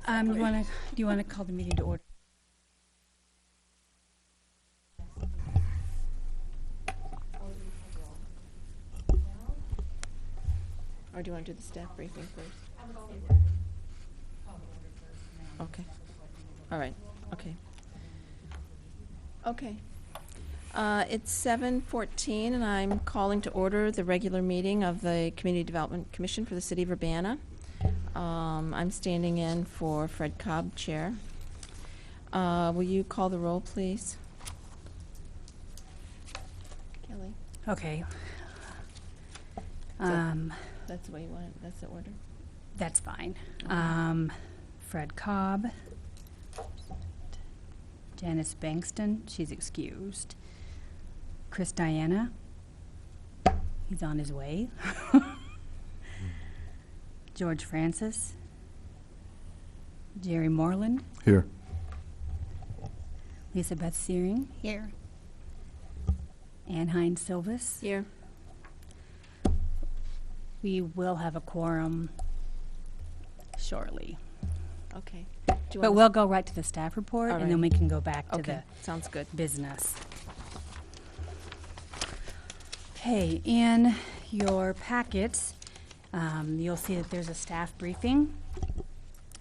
Do you want to call the meeting to order? Or do you want to do the staff briefing first? Okay. All right. Okay. Okay. It's 7:14, and I'm calling to order the regular meeting of the Community Development Commission for the City of Urbana. I'm standing in for Fred Cobb, Chair. Will you call the roll, please? Kelly? Okay. That's the way you want it? That's the order? That's fine. Okay. Fred Cobb. Janice Bankston, she's excused. Chris Diana, he's on his way. George Francis. Jerry Moreland. Here. Lisa Beth Searing. Here. Ann Hines Silvis. Here. We will have a quorum shortly. Okay. But we'll go right to the staff report, and then we can go back to the sounds good. business. Okay, in your packets, you'll see that there's a staff briefing,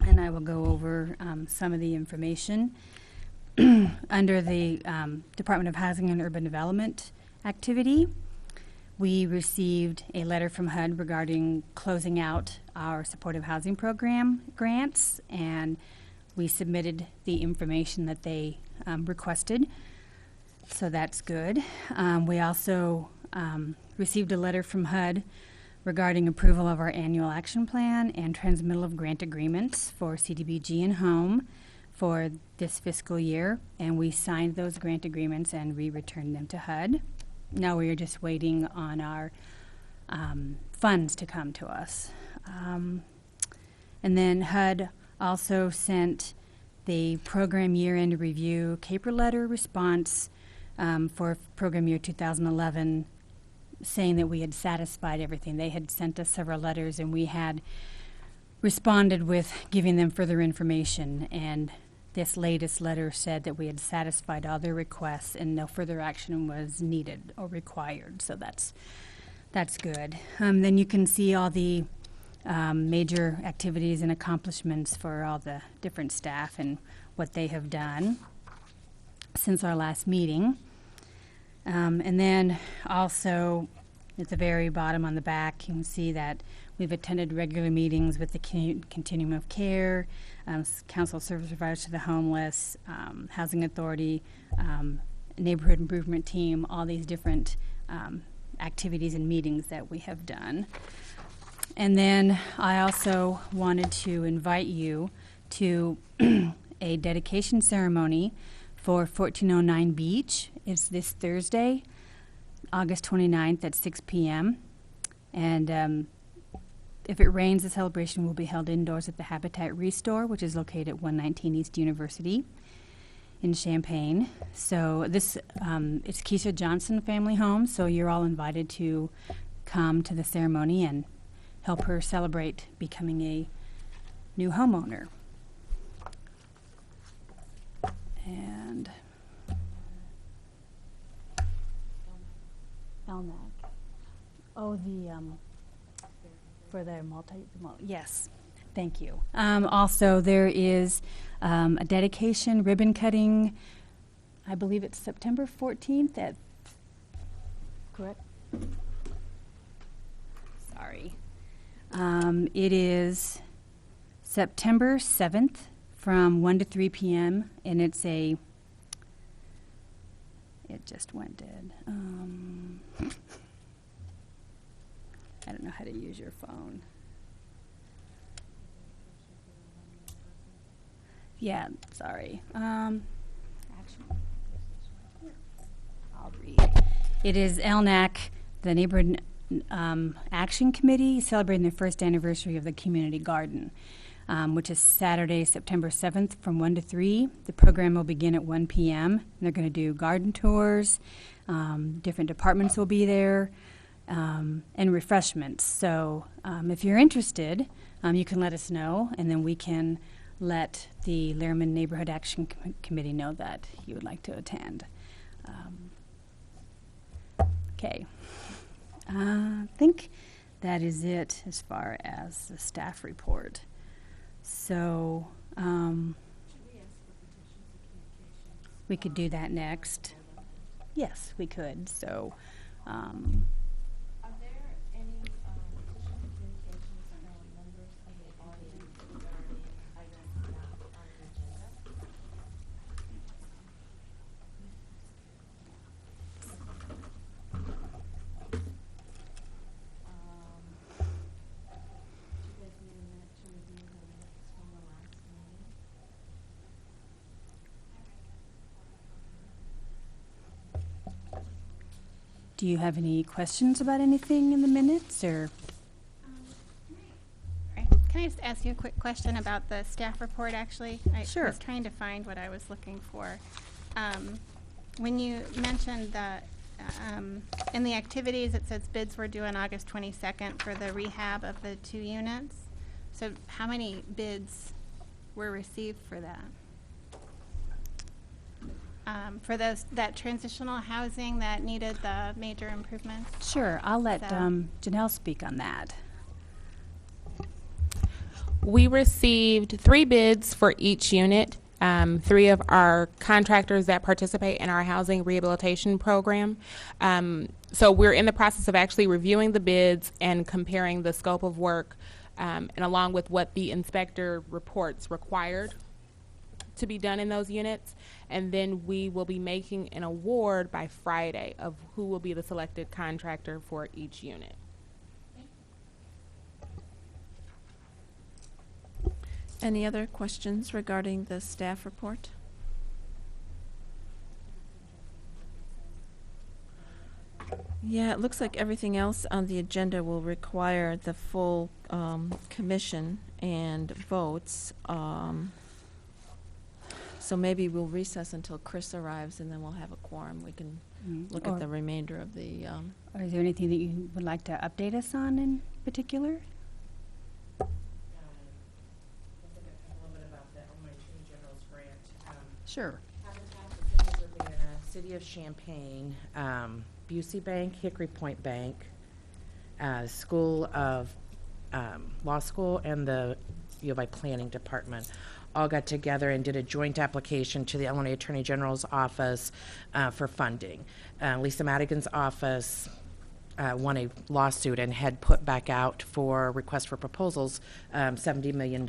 and I will go over some of the information. Under the Department of Housing and Urban Development activity, we received a letter from HUD regarding closing out our supportive housing program grants, and we submitted the information that they requested, so that's good. We also received a letter from HUD regarding approval of our annual action plan and transmittal of grant agreements for CDBG and home for this fiscal year, and we signed those grant agreements and returned them to HUD. Now we are just waiting on our funds to come to us. And then HUD also sent the program year-end review CAPER letter response for program year 2011, saying that we had satisfied everything. They had sent us several letters, and we had responded with giving them further information, and this latest letter said that we had satisfied all their requests and no further action was needed or required, so that's good. Then you can see all the major activities and accomplishments for all the different staff and what they have done since our last meeting. And then also at the very bottom on the back, you can see that we've attended regular meetings with the Continuum of Care, Council Service Providers to the Homeless, Housing Authority, Neighborhood Improvement Team, all these different activities and meetings that we have done. And then I also wanted to invite you to a dedication ceremony for 1409 Beach. It's this Thursday, August 29th at 6 p.m. And if it rains, the celebration will be held indoors at the Habitat Restore, which is located at 119 East University in Champaign. So this, it's Keisha Johnson Family Home, so you're all invited to come to the ceremony and help her celebrate becoming a new homeowner. And Elnac. Oh, the for the yes, thank you. Also, there is a dedication ribbon cutting. I believe it's September 14th at, correct? Sorry. It is September 7th from 1 to 3 p.m. and it's it just went dead. I don't know how to use your phone. Yeah, sorry. Actually, I'll read. It is ELNAC, the Neighborhood Action Committee, celebrating their first anniversary of the community garden, which is Saturday, September 7th from 1 to 3. The program will begin at 1 p.m. And they're going to do garden tours. Different departments will be there. And refreshments. So if you're interested, you can let us know, and then we can let the Lehrman Neighborhood Action Committee know that you would like to attend. Okay. I think that is it as far as the staff report. So we could do that next. Yes, we could. So Are there any petitions or communications from members of the audience regarding items not on the agenda? Do you guys need a minute to review the minutes from the last meeting? do you have any questions about anything in the minutes, or? Right. Can I just ask you a quick question about the staff report, actually? I Sure. was trying to find what I was looking for. When you mentioned that in the activities, it says bids were due on August 22nd for the rehab of the 2 units. So how many bids were received for that? For that transitional housing that needed the major improvements? Sure, I'll let So- Janelle speak on that. We received 3 bids for each unit. 3 of our contractors that participate in our housing rehabilitation program. So we're in the process of actually reviewing the bids and comparing the scope of work, and along with what the inspector reports required to be done in those units. And then we will be making an award by Friday of who will be the selected contractor for each unit. Any other questions regarding the staff report? Yeah, it looks like everything else on the agenda will require the full commission and votes. So maybe we'll recess until Chris arrives, and then we'll have a quorum. We can look Or- at the remainder of the, Or is there anything that you would like to update us on in particular? A little bit about the Illinois Attorney General's grant. Sure. Habitat, the City of Urbana, City of Champaign, Busey Bank, Hickory Point Bank, School of Law School, and the U of I Planning Department all got together and did a joint application to the Illinois Attorney General's office for funding. Lisa Madigan's office won a lawsuit and had put back out for request for proposals $70 million.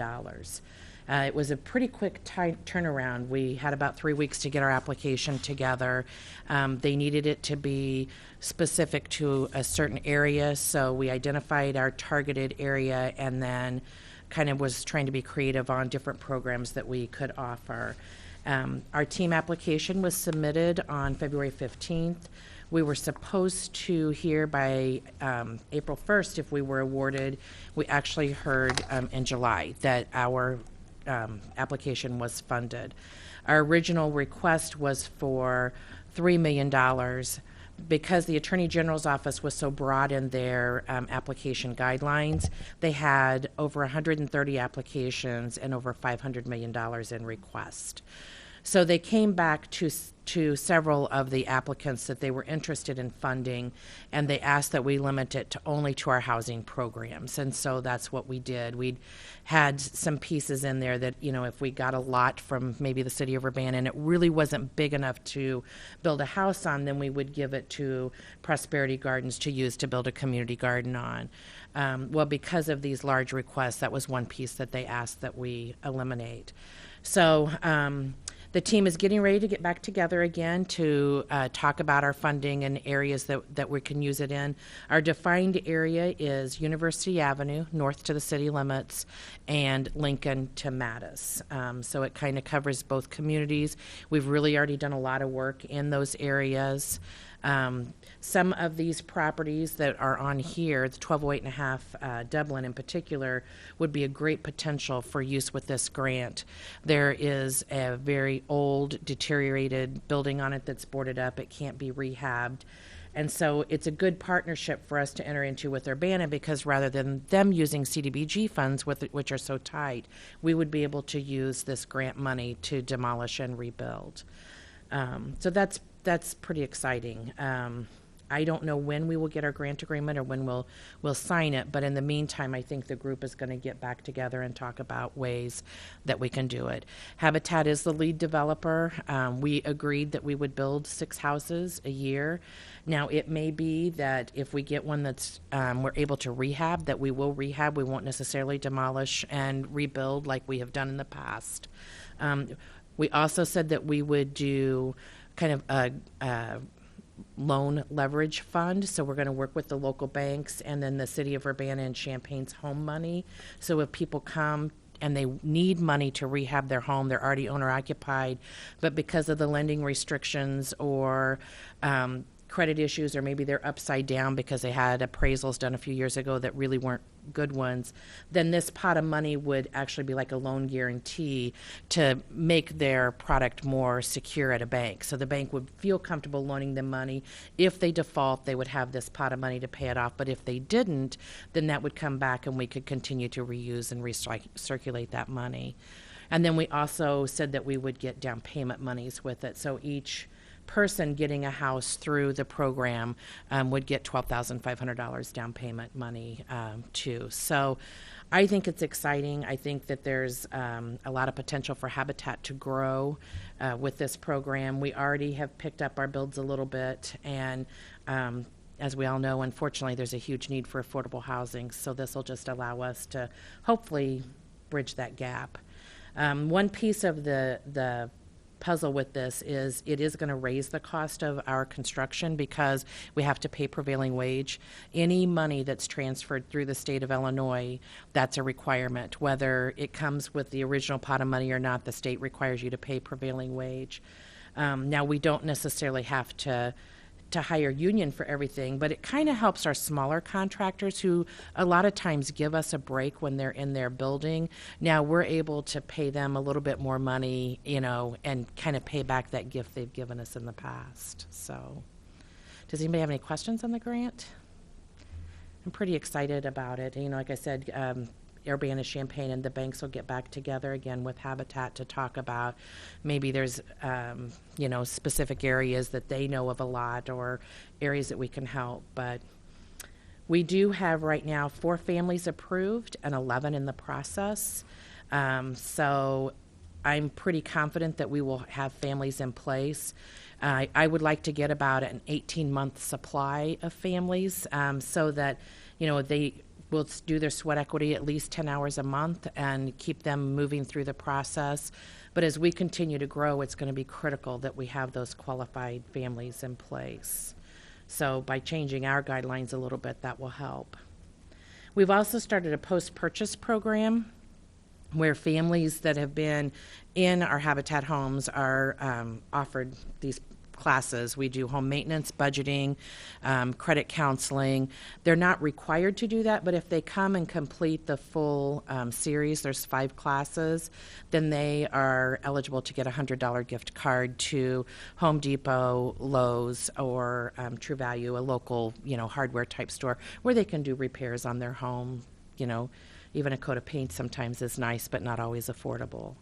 It was a pretty quick turnaround. We had about 3 weeks to get our application together. They needed it to be specific to a certain area, so we identified our targeted area and then kind of was trying to be creative on different programs that we could offer. Our team application was submitted on February 15th. We were supposed to hear by April 1st if we were awarded. We actually heard in July that our application was funded. Our original request was for $3 million. Because the Attorney General's office was so broad in their application guidelines, they had over 130 applications and over $500 million in requests. So they came back to several of the applicants that they were interested in funding, and they asked that we limit it to only to our housing programs. And so that's what we did. We'd had some pieces in there that, you know, if we got a lot from maybe the city of Urbana and it really wasn't big enough to build a house on, then we would give it to Prosperity Gardens to use to build a community garden on. Well, because of these large requests, that was one piece that they asked that we eliminate. So the team is getting ready to get back together again to talk about our funding and areas that we can use it in. Our defined area is University Avenue, north to the city limits, and Lincoln to Mattis. So it kind of covers both communities. We've really already done a lot of work in those areas. Some of these properties that are on here, the 1208 and a half Dublin in particular, would be a great potential for use with this grant. There is a very old, deteriorated building on it that's boarded up. It can't be rehabbed. And so it's a good partnership for us to enter into with Urbana, because rather than them using CDBG funds, which are so tight, we would be able to use this grant money to demolish and rebuild. So that's pretty exciting. I don't know when we will get our grant agreement or when we'll sign it, but in the meantime, I think the group is going to get back together and talk about ways that we can do it. Habitat is the lead developer. We agreed that we would build 6 houses a year. Now, it may be that if we get one that's we're able to rehab, that we will rehab. We won't necessarily demolish and rebuild like we have done in the past. We also said that we would do kind of a loan leverage fund. So we're going to work with the local banks and then the city of Urbana and Champaign's home money. So if people come and they need money to rehab their home, they're already owner occupied, but because of the lending restrictions or credit issues, or maybe they're upside down because they had appraisals done a few years ago that really weren't good ones, then this pot of money would actually be like a loan guarantee to make their product more secure at a bank. So the bank would feel comfortable loaning them money. If they default, they would have this pot of money to pay it off. But if they didn't, then that would come back and we could continue to reuse and recirculate that money. And then we also said that we would get down payment monies with it. So each person getting a house through the program would get $12,500 down payment money too. So I think it's exciting. I think that there's a lot of potential for Habitat to grow with this program. We already have picked up our builds a little bit, and as we all know, unfortunately, there's a huge need for affordable housing. So this will just allow us to hopefully bridge that gap. One piece of the puzzle with this is it is going to raise the cost of our construction because we have to pay prevailing wage. Any money that's transferred through the state of Illinois, that's a requirement. Whether it comes with the original pot of money or not, the state requires you to pay prevailing wage. Now, we don't necessarily have to hire union for everything, but it kind of helps our smaller contractors who a lot of times give us a break when they're in their building. Now we're able to pay them a little bit more money, and kind of pay back that gift they've given us in the past. So, does anybody have any questions on the grant? I'm pretty excited about it. Like I said, Urbana, Champaign, and the banks will get back together again with Habitat to talk about maybe there's, specific areas that they know of a lot or areas that we can help. But we do have right now 4 families approved and 11 in the process. So I'm pretty confident that we will have families in place. I would like to get about an 18-month supply of families so that, they will do their sweat equity at least 10 hours a month and keep them moving through the process. But as we continue to grow, it's going to be critical that we have those qualified families in place. So by changing our guidelines a little bit, that will help. We've also started a post-purchase program where families that have been in our Habitat homes are offered these classes. We do home maintenance, budgeting, credit counseling. They're not required to do that, but if they come and complete the full series, there's 5 classes, then they are eligible to get a $100 gift card to Home Depot, Lowe's, or True Value, a local, hardware type store where they can do repairs on their home. Even a coat of paint sometimes is nice, but not always affordable.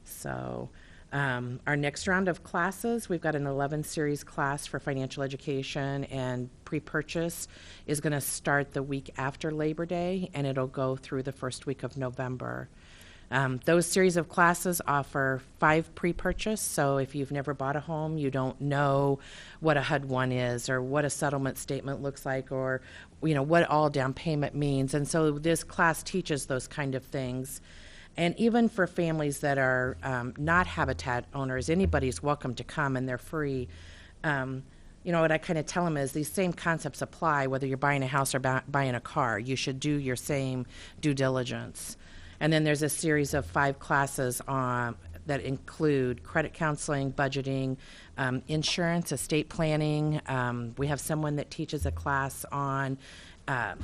So our next round of classes, we've got an 11 series class for financial education and pre-purchase is going to start the week after Labor Day, and it'll go through the first week of November. Those series of classes offer 5 pre-purchase, so if you've never bought a home, you don't know what a HUD-1 is or what a settlement statement looks like or what all down payment means. And so this class teaches those kind of things. And even for families that are not Habitat owners, anybody's welcome to come and they're free. What I kind of tell them is these same concepts apply whether you're buying a house or buying a car. You should do your same due diligence. And then there's a series of 5 classes that include credit counseling, budgeting, insurance, estate planning. We have someone that teaches a class on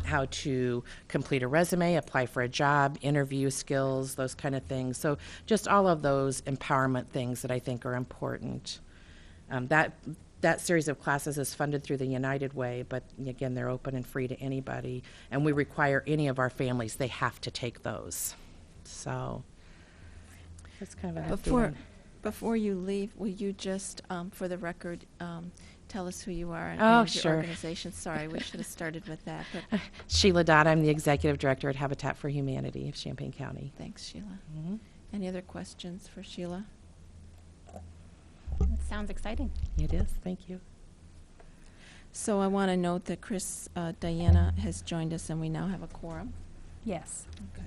how to complete a resume, apply for a job, interview skills, those kind of things. So just all of those empowerment things that I think are important. that series of classes is funded through the United Way, but again, they're open and free to anybody. And we require any of our families, they have to take those. So that's kind of an update. Before you leave, will you just, for the record, tell us who you are and Oh, and your sure. organization? Sorry, we should have started with that, but Sheila Dodd, I'm the Executive Director at Habitat for Humanity of Champaign County. thanks, Sheila. Mhm. Any other questions for Sheila? It sounds exciting. It is, thank you. So I want to note that Chris, Diana has joined us, and we now have a quorum. Yes. Okay.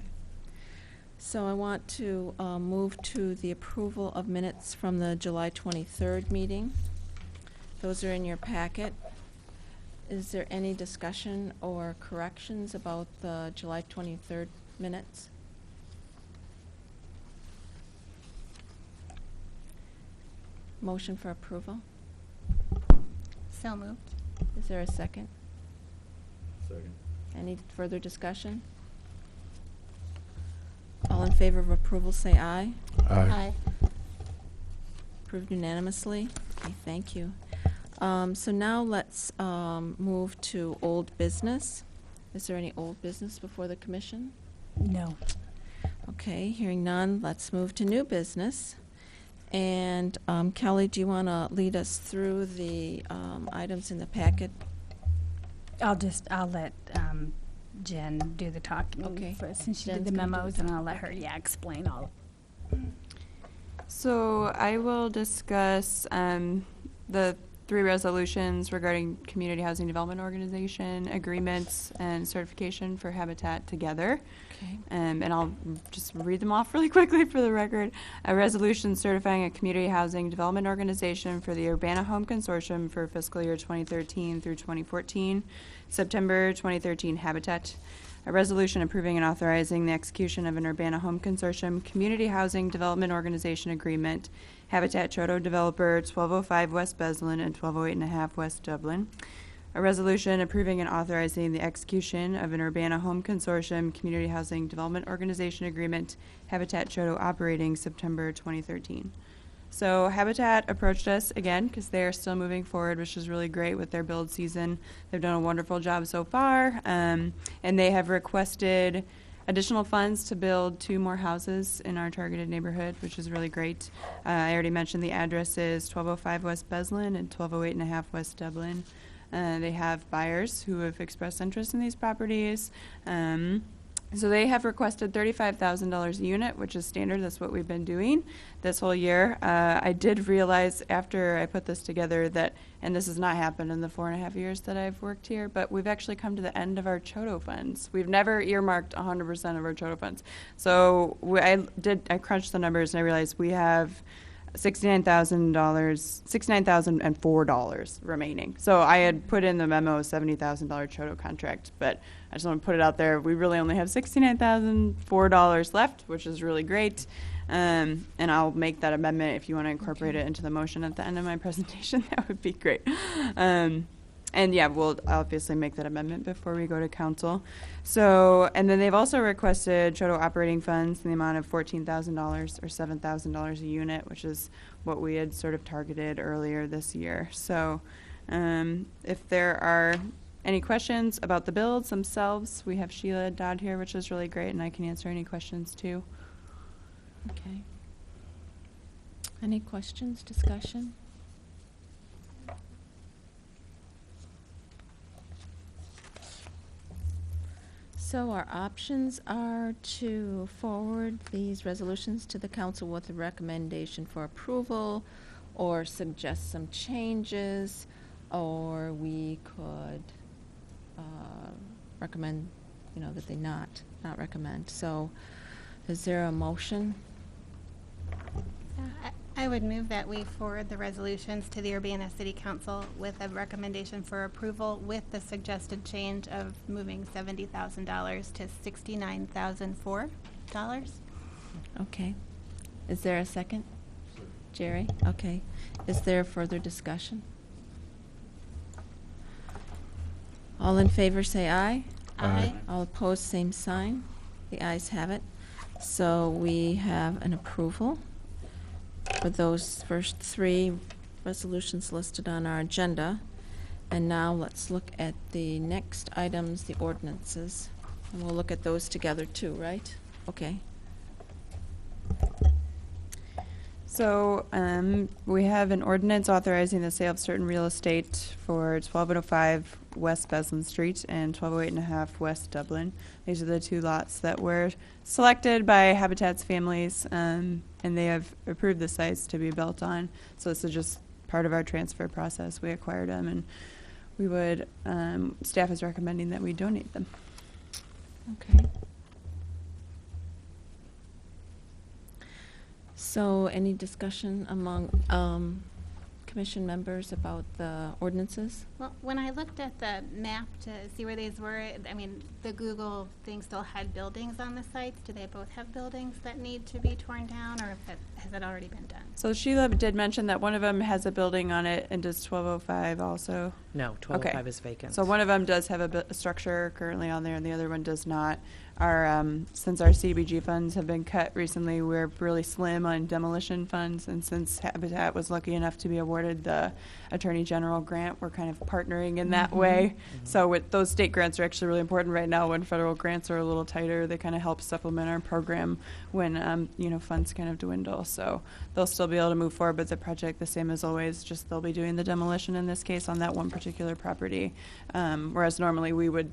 So I want to move to the approval of minutes from the July 23rd meeting. Those are in your packet. Is there any discussion or corrections about the July 23rd minutes? Motion for approval? So moved. Is there a second? Second. Any further discussion? All in favor of approval, say aye. Aye. Approved unanimously. Okay, thank you. So now let's move to old business. Is there any old business before the commission? No. Okay, hearing none, let's move to new business. And Kelly, do you want to lead us through the items in the packet? I'll let Jen do the talking Okay. first, since she Jen's did the gonna do memos, the and I'll let her, explain all. So I will discuss the 3 resolutions regarding Community Housing Development Organization agreements and certification for Habitat together. Okay. And I'll just read them off really quickly for the record. A resolution certifying a community housing development organization for the Urbana Home Consortium for fiscal year 2013 through 2014. September 2013 Habitat. A resolution approving and authorizing the execution of an Urbana Home Consortium Community Housing Development Organization Agreement, Habitat Choto Developer, 1205 West Beslin and 1208.5 West Dublin. A resolution approving and authorizing the execution of an Urbana Home Consortium Community Housing Development Organization Agreement, Habitat Choto Operating, September 2013. So Habitat approached us again because they are still moving forward, which is really great with their build season. They've done a wonderful job so far, and they have requested additional funds to build 2 more houses in our targeted neighborhood, which is really great. I already mentioned the addresses 1205 West Beslin and 1208.5 West Dublin. They have buyers who have expressed interest in these properties. So they have requested $35,000 a unit, which is standard. That's what we've been doing this whole year. I did realize after I put this together that, and this has not happened in the 4.5 years that I've worked here, but we've actually come to the end of our Choto funds. We've never earmarked 100% of our Choto funds. So I crunched the numbers and I realized we have $69,004 remaining. So I had put in the memo $70,000 Choto contract, but I just want to put it out there. We really only have $69,004 left, which is really great. And I'll make that amendment if you want to incorporate it into the motion at the end of my presentation. That would be great. And yeah, we'll obviously make that amendment before we go to council. So, and then they've also requested Choto operating funds in the amount of $14,000 or $7,000 a unit, which is what we had sort of targeted earlier this year. So, if there are any questions about the builds themselves, we have Sheila Dodd here, which is really great, and I can answer any questions too. Okay. Any questions, discussion? So our options are to forward these resolutions to the council with a recommendation for approval, or suggest some changes, or we could recommend, that they not recommend. So is there a motion? I would move that we forward the resolutions to the Urbana City Council with a recommendation for approval with the suggested change of moving $70,000 to $69,004. Okay. Is there a second? Jerry? Okay. Is there further discussion? All in favor say aye. Aye. All opposed, same sign. The ayes have it. So we have an approval for those first 3 resolutions listed on our agenda. And now let's look at the next items, the ordinances. And we'll look at those together too, right? Okay. So, we have an ordinance authorizing the sale of certain real estate for 12105 West Beslin Street and 1208.5 West Dublin. These are the two lots that were selected by Habitat's families, and they have approved the sites to be built on. So this is just part of our transfer process. We acquired them, and we would, staff is recommending that we donate them. Okay. So any discussion among commission members about the ordinances? Well, when I looked at the map to see where these were, I mean, the Google thing still had buildings on the sites. Do they both have buildings that need to be torn down, or has that already been done? So Sheila did mention that one of them has a building on it, and does 1205 also? No, 1205 is vacant. So one of them does have a structure currently on there, and the other one does not. Our since our CDBG funds have been cut recently, we're really slim on demolition funds, and since Habitat was lucky enough to be awarded the Attorney General grant, we're kind of partnering in that way. So with those state grants are actually really important right now when federal grants are a little tighter. They kind of help supplement our program when funds kind of dwindle. So they'll still be able to move forward with the project the same as always. Just they'll be doing the demolition in this case on that one particular property, whereas normally we would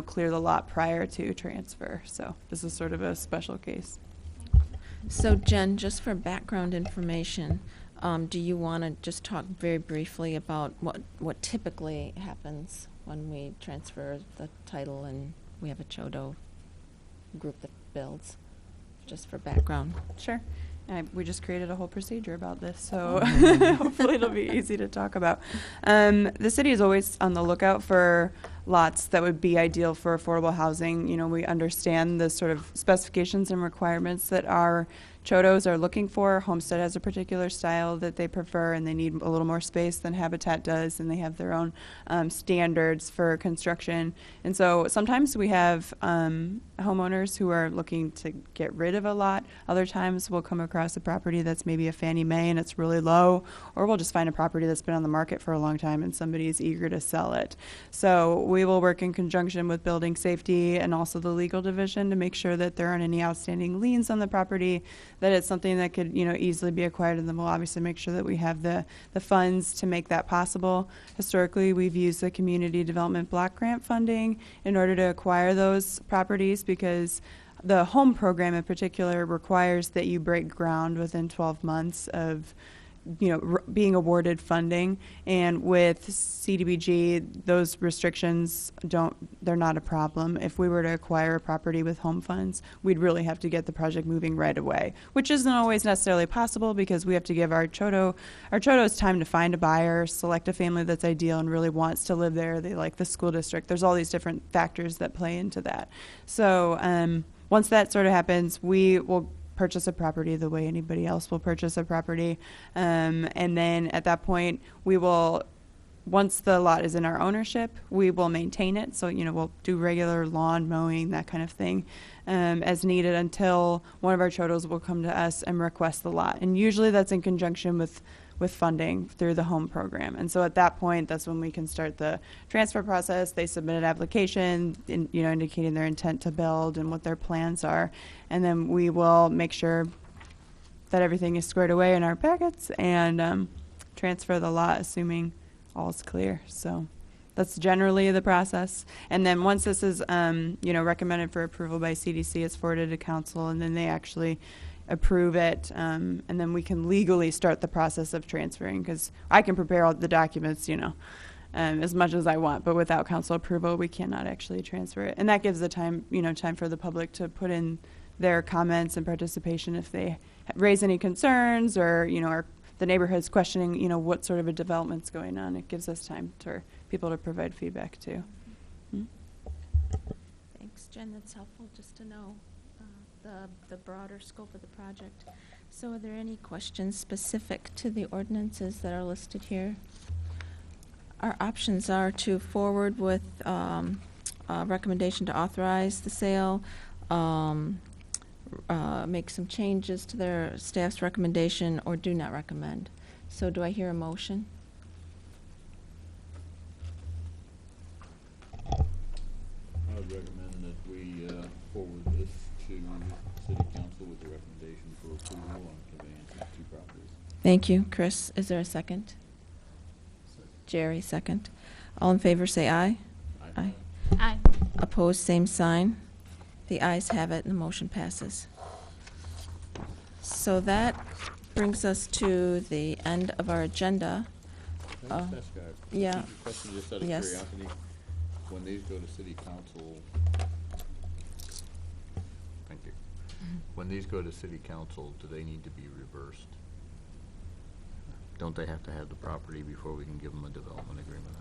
clear the lot prior to transfer. So this is sort of a special case. So Jen, just for background information, do you want to just talk very briefly about what typically happens when we transfer the title and we have a Chodo group that builds, just for background? Sure. We just created a whole procedure about this, so hopefully it'll be easy to talk about. The city is always on the lookout for lots that would be ideal for affordable housing. We understand the sort of specifications and requirements that our Chodos are looking for. Homestead has a particular style that they prefer, and they need a little more space than Habitat does, and they have their own standards for construction. And so sometimes we have homeowners who are looking to get rid of a lot. Other times we'll come across a property that's maybe a Fannie Mae and it's really low, or we'll just find a property that's been on the market for a long time and somebody is eager to sell it. So we will work in conjunction with building safety and also the legal division to make sure that there aren't any outstanding liens on the property, that it's something that could easily be acquired, and then we'll obviously make sure that we have the funds to make that possible. Historically, we've used the community development block grant funding in order to acquire those properties, because the home program in particular requires that you break ground within 12 months of being awarded funding, and with CDBG, those restrictions they're not a problem. If we were to acquire a property with home funds, we'd really have to get the project moving right away, which isn't always necessarily possible because we have to give our Chodos time to find a buyer, select a family that's ideal and really wants to live there. They like the school district. There's all these different factors that play into that. So once that sort of happens, we will purchase a property the way anybody else will purchase a property. And then at that point, once the lot is in our ownership, we will maintain it. So, we'll do regular lawn mowing, that kind of thing, as needed until one of our Chodos will come to us and request the lot. And usually that's in conjunction with funding through the home program. And so at that point, that's when we can start the transfer process. They submit an application, indicating their intent to build and what their plans are. And then we will make sure that everything is squared away in our packets and transfer the lot, assuming all's clear. So that's generally the process. And then once this is, recommended for approval by CDC, it's forwarded to council, and then they actually approve it, and then we can legally start the process of transferring, because I can prepare all the documents, as much as I want, but without council approval, we cannot actually transfer it. And that gives the time for the public to put in their comments and participation if they raise any concerns, or, or the neighborhood's questioning, what sort of a development's going on. It gives us time for people to provide feedback too. Thanks, Jen. That's helpful just to know the broader scope of the project. So are there any questions specific to the ordinances that are listed here? Our options are to forward with a recommendation to authorize the sale, make some changes to their staff's recommendation, or do not recommend. So do I hear a motion? I would recommend that we forward this to city council with a recommendation for approval on conveyance of two properties. Thank you. Chris, is there a second? Jerry, second. All in favor, say aye. Aye. Aye. Opposed, same sign. The ayes have it, and the motion passes. So that brings us to the end of our agenda. Can I just ask a yeah. question just out of Yes. curiosity? When these go to city council, thank you. When these go to city council, do they need to be reversed? Don't they have to have the property before we can give them a development agreement?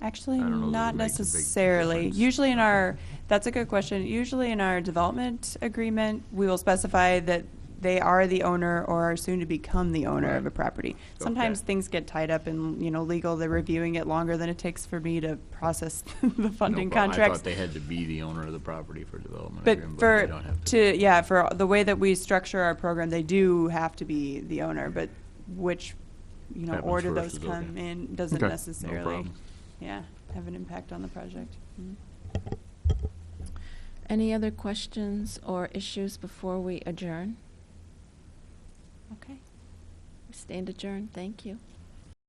Actually, I don't know that not it makes a big necessarily. difference. Usually in our, that's a good question. Usually in our development agreement, we will specify that they are the owner or are soon to become the owner of a Right. property. Sometimes Okay. things get tied up in, legal, they're reviewing it longer than it takes for me to process the funding No problem. contracts. I thought they had to be the owner of the property for development But agreement, for, they don't have to. yeah, for the way that we structure our program, they do have to be the owner, but which, Happens order first those is okay. come in doesn't Okay, no necessarily, problem. yeah, have an impact on the project. Any other questions or issues before we adjourn? Okay. We stand adjourned. Thank you.